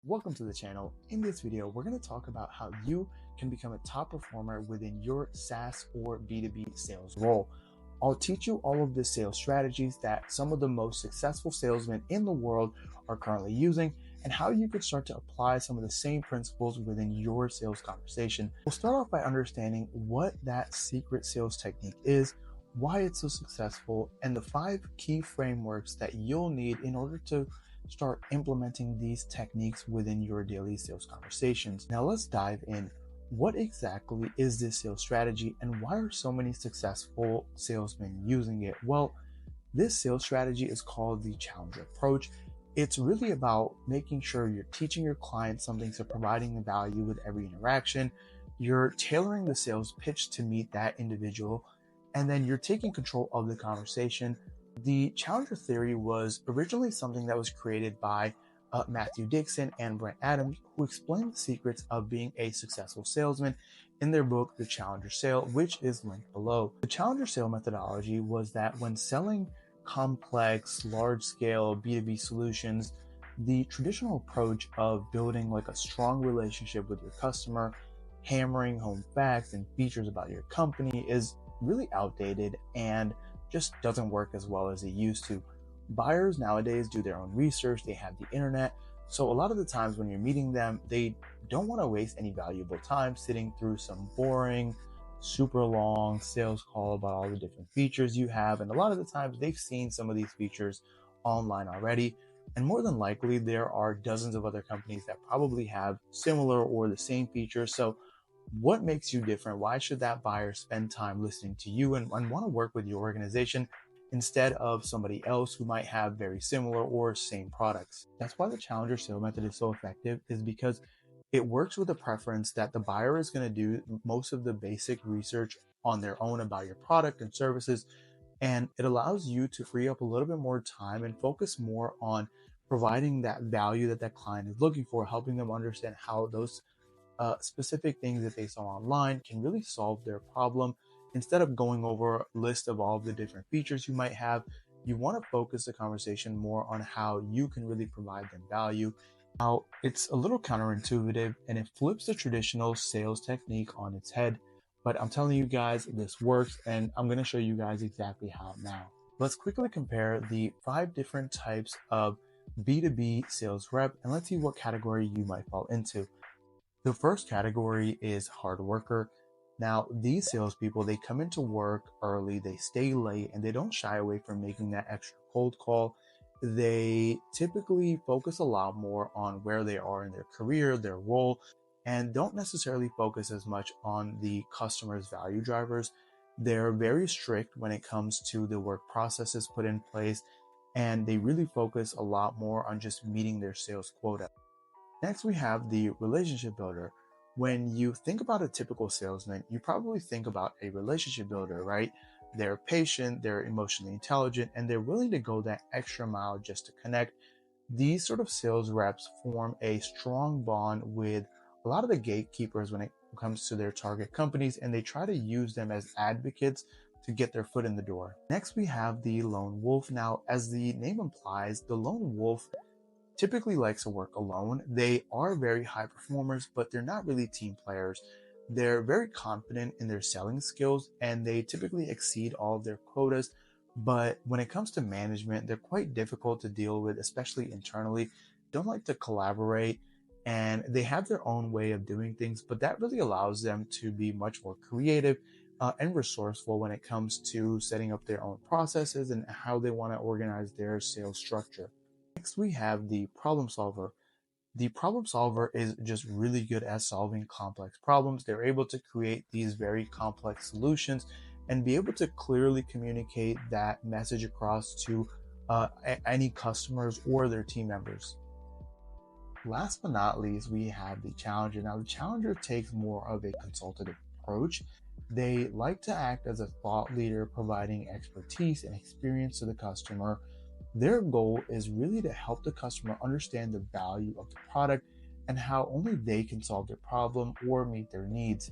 Welcome to the channel. In this video, we're going to talk about how you can become a top performer within your SaaS or B2B sales role. I'll teach you all of the sales strategies that some of the most successful salesmen in the world are currently using and how you could start to apply some of the same principles within your sales conversation. We'll start off by understanding what that secret sales technique is, why it's so successful, and the 5 key frameworks that you'll need in order to start implementing these techniques within your daily sales conversations. Now let's dive in. What exactly is this sales strategy and why are so many successful salesmen using it? Well, this sales strategy is called the challenger approach. It's really about making sure you're teaching your clients something, so providing the value with every interaction. You're tailoring the sales pitch to meet that individual, and then you're taking control of the conversation. The challenger theory was originally something that was created by Matthew Dixon and Brent Adams, who explained the secrets of being a successful salesman in their book, The Challenger Sale, which is linked below. The challenger sale methodology was that when selling complex, large-scale B2B solutions, the traditional approach of building like a strong relationship with your customer, hammering home facts and features about your company is really outdated and just doesn't work as well as it used to. Buyers nowadays do their own research, they have the internet, so a lot of the times when you're meeting them, they don't want to waste any valuable time sitting through some boring, super long sales call about all the different features you have, and a lot of the times they've seen some of these features online already, and more than likely there are dozens of other companies that probably have similar or the same features. So what makes you different? Why should that buyer spend time listening to you and want to work with your organization instead of somebody else who might have very similar or same products? That's why the challenger sale method is so effective, is because it works with a preference that the buyer is going to do most of the basic research on their own about your product and services. And it allows you to free up a little bit more time and focus more on providing that value that that client is looking for, helping them understand how those specific things that they saw online can really solve their problem. Instead of going over a list of all of the different features you might have, you want to focus the conversation more on how you can really provide them value. Now, it's a little counterintuitive and it flips the traditional sales technique on its head, but I'm telling you guys, this works, and I'm going to show you guys exactly how now. Let's quickly compare the 5 different types of B2B sales rep, and let's see what category you might fall into. The first category is hard worker. Now, these salespeople, they come into work early, they stay late, and they don't shy away from making that extra cold call. They typically focus a lot more on where they are in their career, their role, and don't necessarily focus as much on the customer's value drivers. They're very strict when it comes to the work processes put in place, and they really focus a lot more on just meeting their sales quota. Next, we have the relationship builder. When you think about a typical salesman, you probably think about a relationship builder, right? They're patient, they're emotionally intelligent, and they're willing to go that extra mile just to connect. These sort of sales reps form a strong bond with a lot of the gatekeepers when it comes to their target companies, and they try to use them as advocates to get their foot in the door. Next, we have the lone wolf. Now, as the name implies, the lone wolf typically likes to work alone. They are very high performers, but they're not really team players. They're very confident in their selling skills and they typically exceed all of their quotas. But when it comes to management, they're quite difficult to deal with, especially internally. Don't like to collaborate, and they have their own way of doing things, but that really allows them to be much more creative and resourceful when it comes to setting up their own processes and how they want to organize their sales structure. Next, we have the problem solver. The problem solver is just really good at solving complex problems. They're able to create these very complex solutions and be able to clearly communicate that message across to any customers or their team members. Last but not least, we have the challenger. Now, the challenger takes more of a consultative approach. They like to act as a thought leader, providing expertise and experience to the customer. Their goal is really to help the customer understand the value of the product and how only they can solve their problem or meet their needs.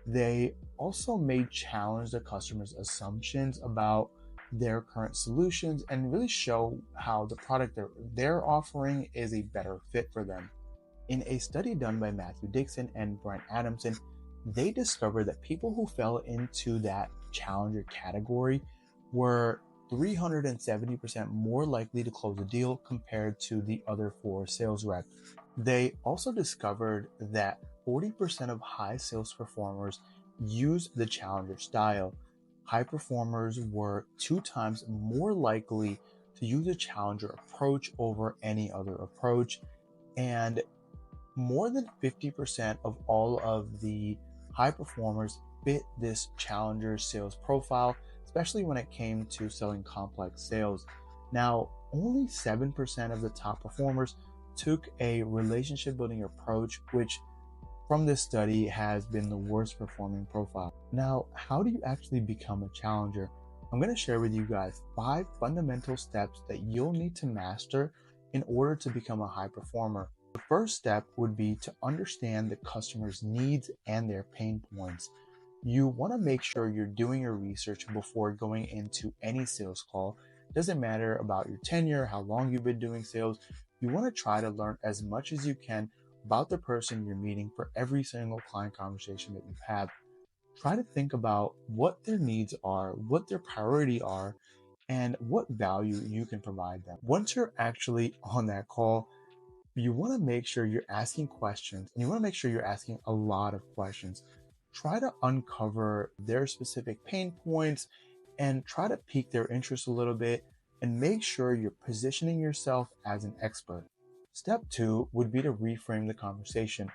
They also may challenge the customer's assumptions about their current solutions and really show how the product they're offering is a better fit for them. In a study done by Matthew Dixon and Brent Adamson, they discovered that people who fell into that challenger category were 370% more likely to close a deal compared to the other four sales reps. They also discovered that 40% of high sales performers use the challenger style. High performers were 2 times more likely to use a challenger approach over any other approach, and more than 50% of all of the high performers fit this challenger sales profile, especially when it came to selling complex sales. Now, only 7% of the top performers took a relationship building approach, which from this study has been the worst performing profile. Now, how do you actually become a challenger? I'm going to share with you guys 5 fundamental steps that you'll need to master in order to become a high performer. The first step would be to understand the customer's needs and their pain points. You want to make sure you're doing your research before going into any sales call. It doesn't matter about your tenure, how long you've been doing sales. You want to try to learn as much as you can about the person you're meeting for every single client conversation that you have. Try to think about what their needs are, what their priority are, and what value you can provide them. Once you're actually on that call, you want to make sure you're asking questions, and you want to make sure you're asking a lot of questions. Try to uncover their specific pain points and try to pique their interest a little bit, and make sure you're positioning yourself as an expert. Step 2 would be to reframe the conversation.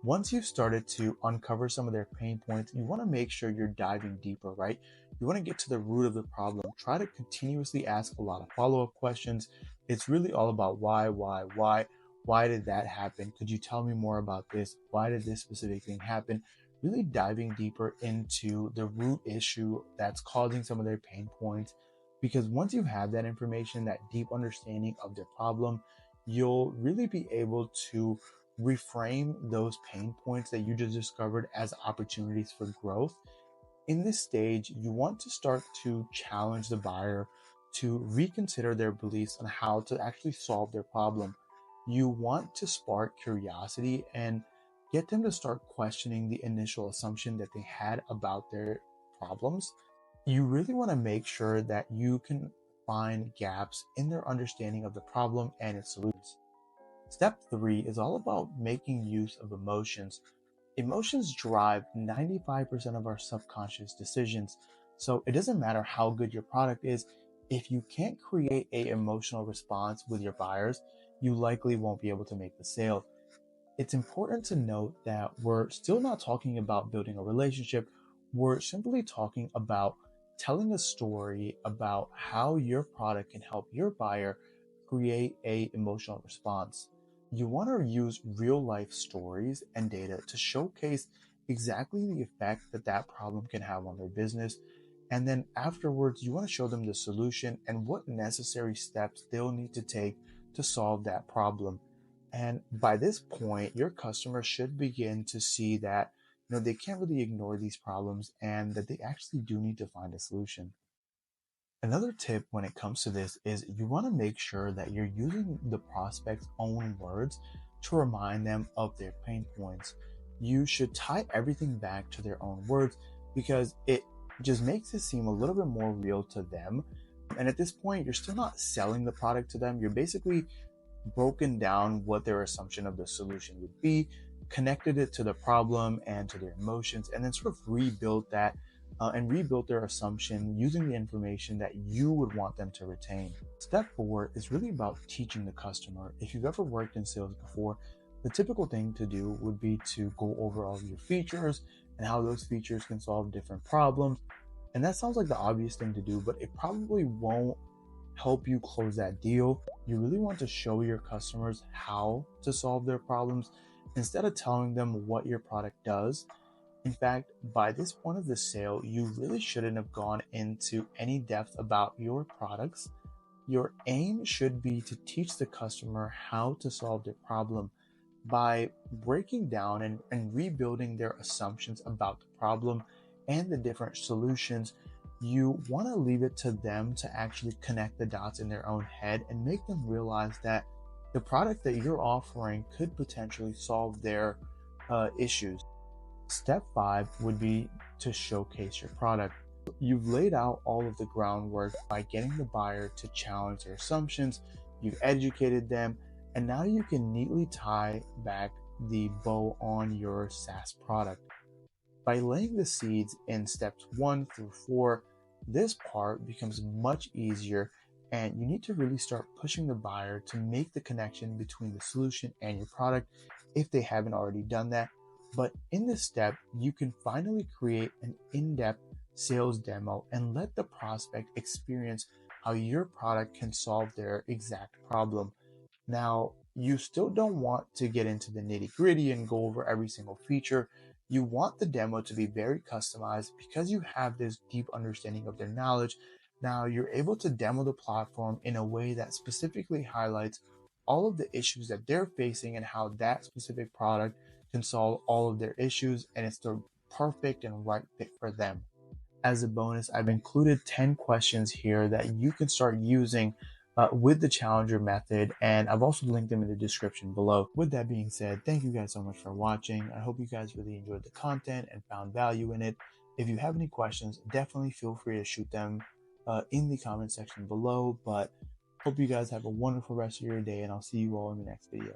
Once you've started to uncover some of their pain points, you want to make sure you're diving deeper, right? You want to get to the root of the problem. Try to continuously ask a lot of follow-up questions. It's really all about why. Why did that happen? Could you tell me more about this? Why did this specific thing happen? Really diving deeper into the root issue that's causing some of their pain points. Because once you have that information, that deep understanding of their problem, you'll really be able to reframe those pain points that you just discovered as opportunities for growth. In this stage, you want to start to challenge the buyer to reconsider their beliefs on how to actually solve their problem. You want to spark curiosity and get them to start questioning the initial assumption that they had about their problems. You really want to make sure that you can find gaps in their understanding of the problem and its solutions. Step 3 is all about making use of emotions. Emotions drive 95% of our subconscious decisions. So it doesn't matter how good your product is, if you can't create an emotional response with your buyers, you likely won't be able to make the sale. It's important to note that we're still not talking about building a relationship. We're simply talking about telling a story about how your product can help your buyer create an emotional response. You want to use real life stories and data to showcase exactly the effect that that problem can have on their business. And then afterwards, you want to show them the solution and what necessary steps they'll need to take to solve that problem. And by this point, your customers should begin to see that they can't really ignore these problems and that they actually do need to find a solution. Another tip when it comes to this is you want to make sure that you're using the prospect's own words to remind them of their pain points. You should tie everything back to their own words because it just makes it seem a little bit more real to them. And at this point, you're still not selling the product to them. You're basically broken down what their assumption of the solution would be, connected it to the problem and to their emotions, and then sort of rebuilt that and rebuilt their assumption using the information that you would want them to retain. Step 4 is really about teaching the customer. If you've ever worked in sales before, the typical thing to do would be to go over all of your features and how those features can solve different problems. And that sounds like the obvious thing to do, but it probably won't help you close that deal. You really want to show your customers how to solve their problems instead of telling them what your product does. In fact, by this point of the sale, you really shouldn't have gone into any depth about your products. Your aim should be to teach the customer how to solve their problem by breaking down and rebuilding their assumptions about the problem and the different solutions. You want to leave it to them to actually connect the dots in their own head and make them realize that the product that you're offering could potentially solve their issues. Step 5 would be to showcase your product. You've laid out all of the groundwork by getting the buyer to challenge their assumptions, you've educated them, and now you can neatly tie back the bow on your SaaS product. By laying the seeds in steps 1 through 4, this part becomes much easier, and you need to really start pushing the buyer to make the connection between the solution and your product if they haven't already done that. But in this step, you can finally create an in-depth sales demo and let the prospect experience how your product can solve their exact problem. Now, you still don't want to get into the nitty gritty and go over every single feature. You want the demo to be very customized because you have this deep understanding of their knowledge. Now, you're able to demo the platform in a way that specifically highlights all of the issues that they're facing and how that specific product can solve all of their issues, and it's the perfect and right fit for them. As a bonus, I've included 10 questions here that you can start using with the Challenger method, and I've also linked them in the description below. With that being said, thank you guys so much for watching. I hope you guys really enjoyed the content and found value in it. If you have any questions, definitely feel free to shoot them in the comment section below. But hope you guys have a wonderful rest of your day, and I'll see you all in the next video.